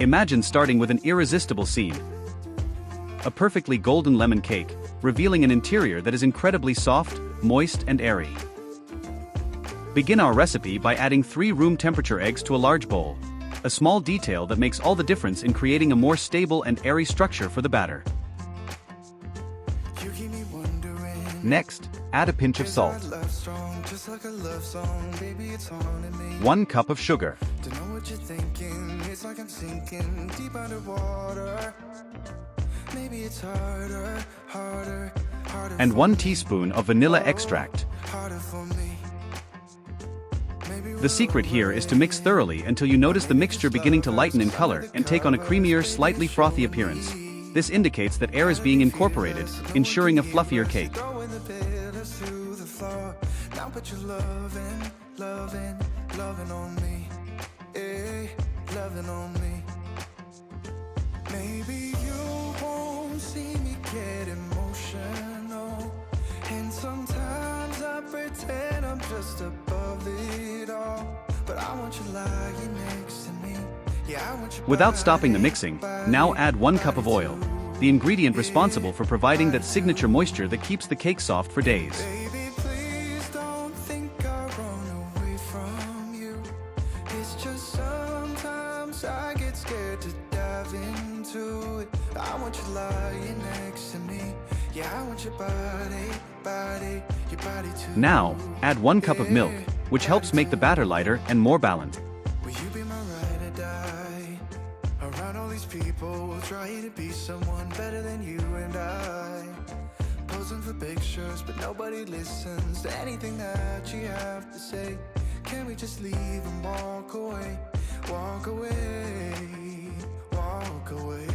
Imagine starting with an irresistible scene. A perfectly golden lemon cake, revealing an interior that is incredibly soft, moist and airy. Begin our recipe by adding 3 room temperature eggs to a large bowl. A small detail that makes all the difference in creating a more stable and airy structure for the batter. Next, add a pinch of salt. 1 cup of sugar. And 1 teaspoon of vanilla extract. The secret here is to mix thoroughly until you notice the mixture beginning to lighten in color and take on a creamier, slightly frothy appearance. This indicates that air is being incorporated, ensuring a fluffier cake. Maybe you won't see me get emotional, and sometimes I pretend I'm just above it all, but I want you lying next to me. Yeah, I want you. Without stopping the mixing, now add 1 cup of oil, the ingredient responsible for providing that signature moisture that keeps the cake soft for days. Baby, please don't think I run away from you. It's just sometimes I get scared to dive into it. I want you lying next to me. Yeah, I want your body, your body too. Now, add 1 cup of milk, which helps make the batter lighter and more balanced. Will you be my ride or die? Around all these people will try to be someone better than you and I. Posing for pictures, but nobody listens to anything that you have to say. Can we just leave and walk away? Walk away, walk away.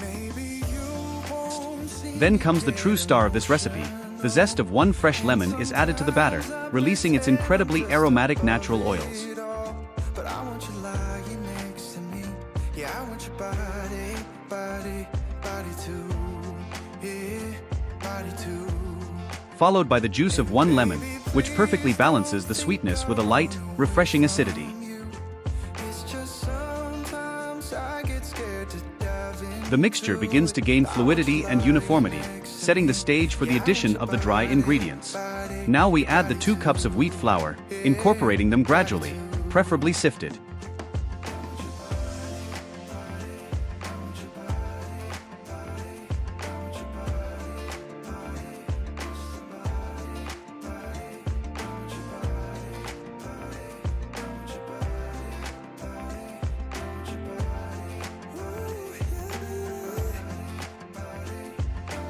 Maybe you won't see. Then comes the true star of this recipe. The zest of 1 fresh lemon is added to the batter, releasing its incredibly aromatic natural oils. But I want you lying next to me. Yeah, I want your body too. Yeah, body too. Followed by the juice of 1 lemon, which perfectly balances the sweetness with a light, refreshing acidity. It's just sometimes I get scared to dive in. The mixture begins to gain fluidity and uniformity, setting the stage for the addition of the dry ingredients. Now we add the 2 cups of wheat flour, incorporating them gradually, preferably sifted.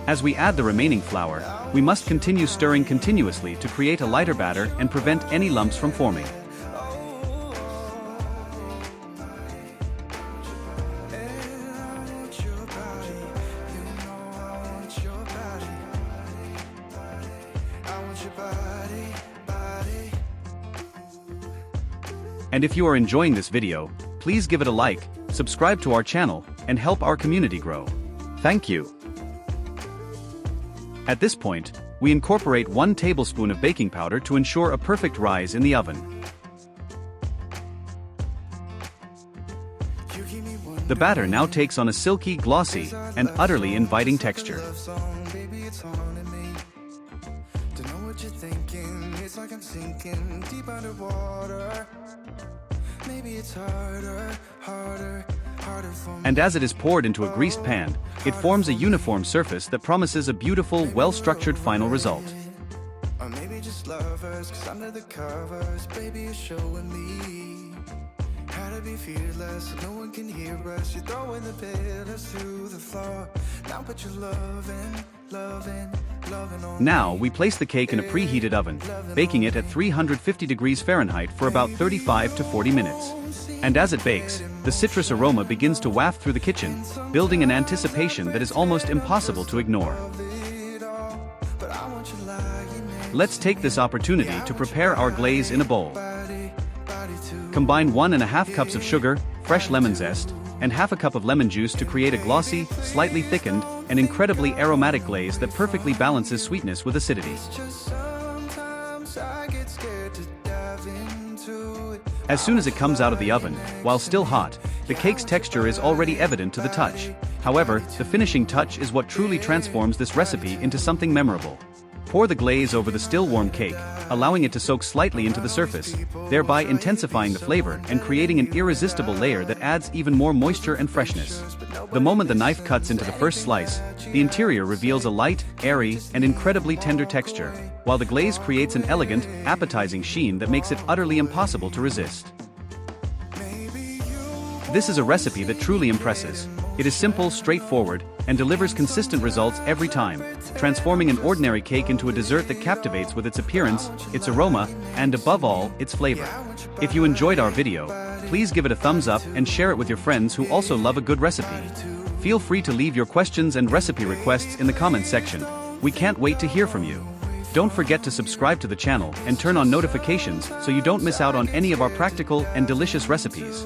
As we add the remaining flour, we must continue stirring continuously to create a lighter batter and prevent any lumps from forming. And if you are enjoying this video, please give it a like, subscribe to our channel, and help our community grow. Thank you. At this point, we incorporate 1 tablespoon of baking powder to ensure a perfect rise in the oven. The batter now takes on a silky, glossy, and utterly inviting texture. And as it is poured into a greased pan, it forms a uniform surface that promises a beautiful, well-structured final result. Or maybe just lovers, 'cause under the covers, baby, you're showing me how to be fearless, so no one can hear us. You're throwing the pillars to the floor. Now put your loving on. Now we place the cake in a preheated oven, baking it at 350 degrees Fahrenheit for about 35 to 40 minutes. And as it bakes, the citrus aroma begins to waft through the kitchen, building an anticipation that is almost impossible to ignore. Let's take this opportunity to prepare our glaze in a bowl. Combine 1½ cups of sugar, fresh lemon zest, and ½ a cup of lemon juice to create a glossy, slightly thickened, and incredibly aromatic glaze that perfectly balances sweetness with acidity. Sometimes I get scared to dive into it. As soon as it comes out of the oven, while still hot, the cake's texture is already evident to the touch. However, the finishing touch is what truly transforms this recipe into something memorable. Pour the glaze over the still warm cake, allowing it to soak slightly into the surface, thereby intensifying the flavor and creating an irresistible layer that adds even more moisture and freshness. The moment the knife cuts into the first slice, the interior reveals a light, airy, and incredibly tender texture, while the glaze creates an elegant, appetizing sheen that makes it utterly impossible to resist. This is a recipe that truly impresses. It is simple, straightforward, and delivers consistent results every time, transforming an ordinary cake into a dessert that captivates with its appearance, its aroma, and above all, its flavor. If you enjoyed our video, please give it a thumbs up and share it with your friends who also love a good recipe. Feel free to leave your questions and recipe requests in the comments section. We can't wait to hear from you. Don't forget to subscribe to the channel and turn on notifications so you don't miss out on any of our practical and delicious recipes.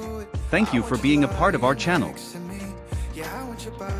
Thank you for being a part of our channel. Yeah, I want your body.